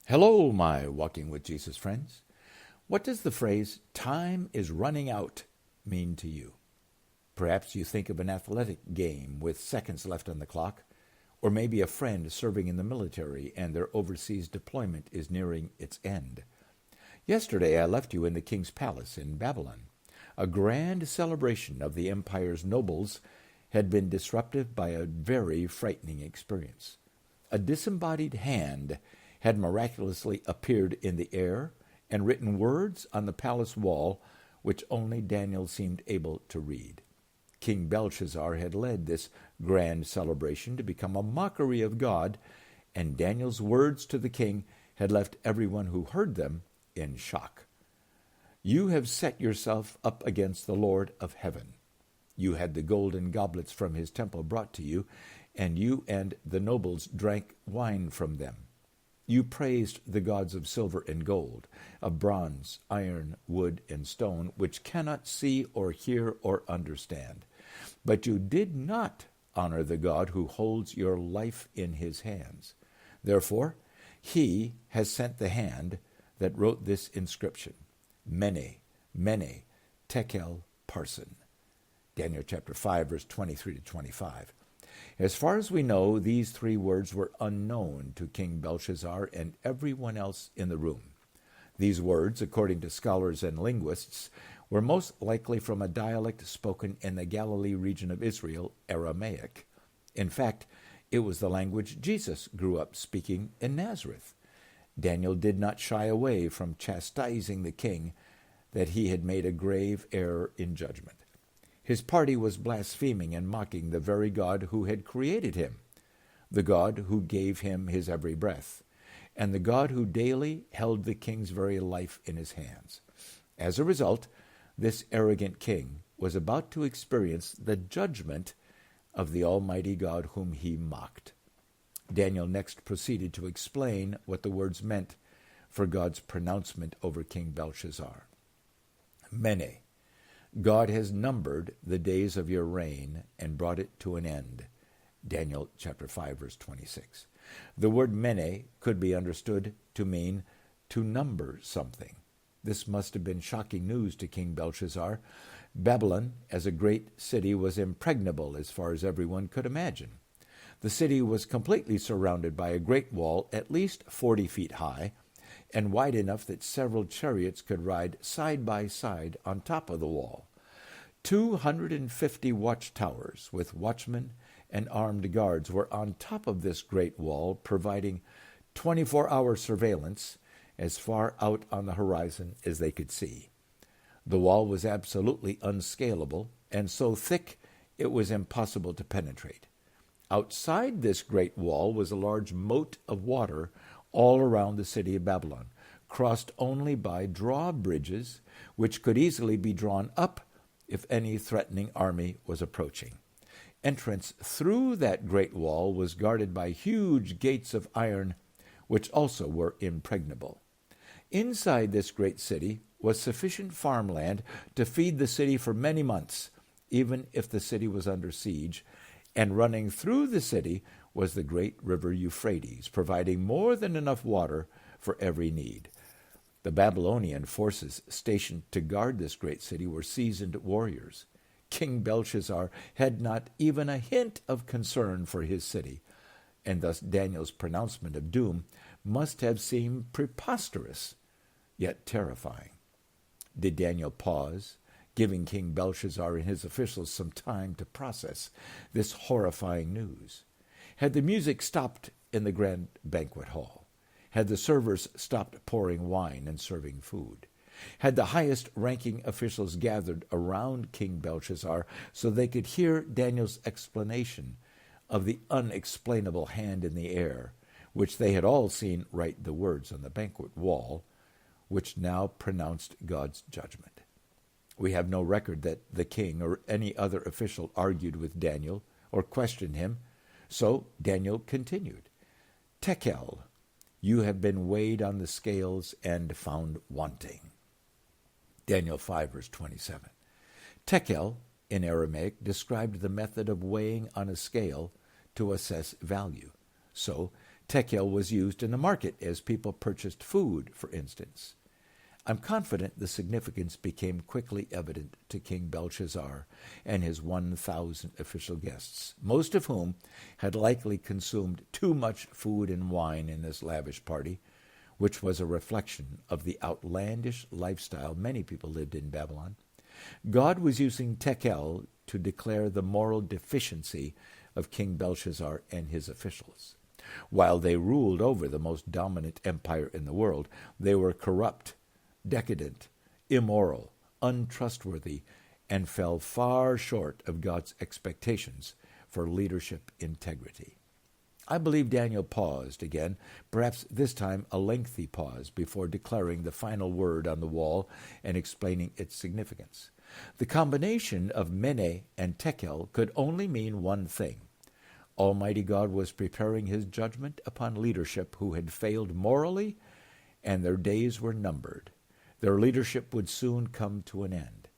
Hello, my Walking with Jesus friends. What does the phrase, time is running out, mean to you? Perhaps you think of an athletic game with seconds left on the clock, or maybe a friend serving in the military and their overseas deployment is nearing its end. Yesterday I left you in the king's palace in Babylon. A grand celebration of the empire's nobles had been disrupted by a very frightening experience. A disembodied hand had miraculously appeared in the air and written words on the palace wall which only Daniel seemed able to read. King Belshazzar had led this grand celebration to become a mockery of God, and Daniel's words to the king had left everyone who heard them in shock. You have set yourself up against the Lord of heaven. You had the golden goblets from his temple brought to you, and you and the nobles drank wine from them. You praised the gods of silver and gold, of bronze, iron, wood, and stone, which cannot see or hear or understand. But you did not honor the God who holds your life in his hands. Therefore, he has sent the hand that wrote this inscription, Mene, Mene, Tekel, Parson. Daniel chapter 5, verse 23 to 25. As far as we know, these three words were unknown to King Belshazzar and everyone else in the room. These words, according to scholars and linguists, were most likely from a dialect spoken in the Galilee region of Israel, Aramaic. In fact, it was the language Jesus grew up speaking in Nazareth. Daniel did not shy away from chastising the king that he had made a grave error in judgment. His party was blaspheming and mocking the very God who had created him, the God who gave him his every breath, and the God who daily held the king's very life in his hands. As a result, this arrogant king was about to experience the judgment of the Almighty God whom he mocked. Daniel next proceeded to explain what the words meant for God's pronouncement over King Belshazzar. Mene, God has numbered the days of your reign and brought it to an end. Daniel chapter 5, verse 26. The word mene could be understood to mean to number something. This must have been shocking news to King Belshazzar. Babylon, as a great city, was impregnable as far as everyone could imagine. The city was completely surrounded by a great wall at least 40 feet high, and wide enough that several chariots could ride side by side on top of the wall. 250 watchtowers with watchmen and armed guards were on top of this great wall, providing 24-hour surveillance as far out on the horizon as they could see. The wall was absolutely unscalable, and so thick it was impossible to penetrate. Outside this great wall was a large moat of water all around the city of Babylon, crossed only by drawbridges, which could easily be drawn up if any threatening army was approaching. Entrance through that great wall was guarded by huge gates of iron, which also were impregnable. Inside this great city was sufficient farmland to feed the city for many months, even if the city was under siege, and running through the city was the great river Euphrates, providing more than enough water for every need. The Babylonian forces stationed to guard this great city were seasoned warriors. King Belshazzar had not even a hint of concern for his city, and thus Daniel's pronouncement of doom must have seemed preposterous, yet terrifying. Did Daniel pause, giving King Belshazzar and his officials some time to process this horrifying news? Had the music stopped in the grand banquet hall? Had the servers stopped pouring wine and serving food? Had the highest-ranking officials gathered around King Belshazzar so they could hear Daniel's explanation of the unexplainable hand in the air, which they had all seen write the words on the banquet wall, which now pronounced God's judgment? We have no record that the king or any other official argued with Daniel or questioned him, so Daniel continued, Tekel, you have been weighed on the scales and found wanting. Daniel 5, verse 27. Tekel, in Aramaic, described the method of weighing on a scale to assess value. So, Tekel was used in the market as people purchased food, for instance. I'm confident the significance became quickly evident to King Belshazzar and his 1,000 official guests, most of whom had likely consumed too much food and wine in this lavish party, which was a reflection of the outlandish lifestyle many people lived in Babylon. God was using Tekel to declare the moral deficiency of King Belshazzar and his officials. While they ruled over the most dominant empire in the world, they were corrupt, decadent, immoral, untrustworthy, and fell far short of God's expectations for leadership integrity. I believe Daniel paused again, perhaps this time a lengthy pause, before declaring the final word on the wall and explaining its significance. The combination of Mene and Tekel could only mean one thing. Almighty God was preparing his judgment upon leadership who had failed morally, and their days were numbered. Their leadership would soon come to an end.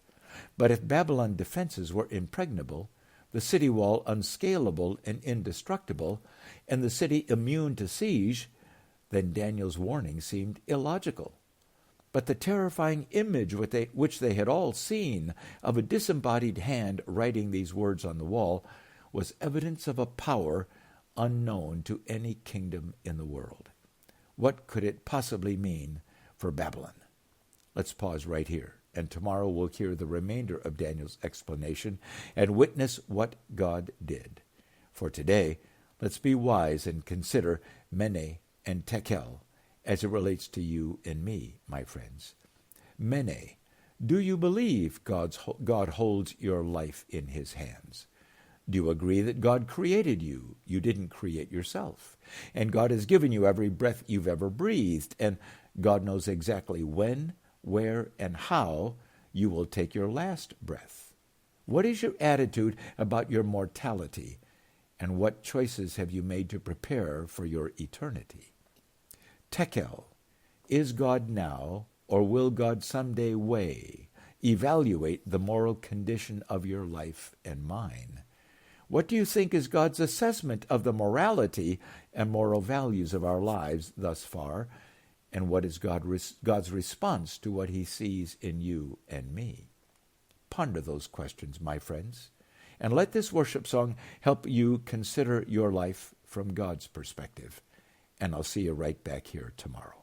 But if Babylon's defenses were impregnable, the city wall unscalable and indestructible, and the city immune to siege, then Daniel's warning seemed illogical. But the terrifying image which they had all seen of a disembodied hand writing these words on the wall was evidence of a power unknown to any kingdom in the world. What could it possibly mean for Babylon? Let's pause right here, and tomorrow we'll hear the remainder of Daniel's explanation and witness what God did. For today, let's be wise and consider Mene and Tekel as it relates to you and me, my friends. Mene, do you believe God holds your life in his hands? Do you agree that God created you? You didn't create yourself. And God has given you every breath you've ever breathed, and God knows exactly when, where, and how you will take your last breath. What is your attitude about your mortality, and what choices have you made to prepare for your eternity? Tekel, is God now, or will God someday evaluate the moral condition of your life and mine? What do you think is God's assessment of the morality and moral values of our lives thus far? And what is God's response to what he sees in you and me? Ponder those questions, my friends, and let this worship song help you consider your life from God's perspective. And I'll see you right back here tomorrow.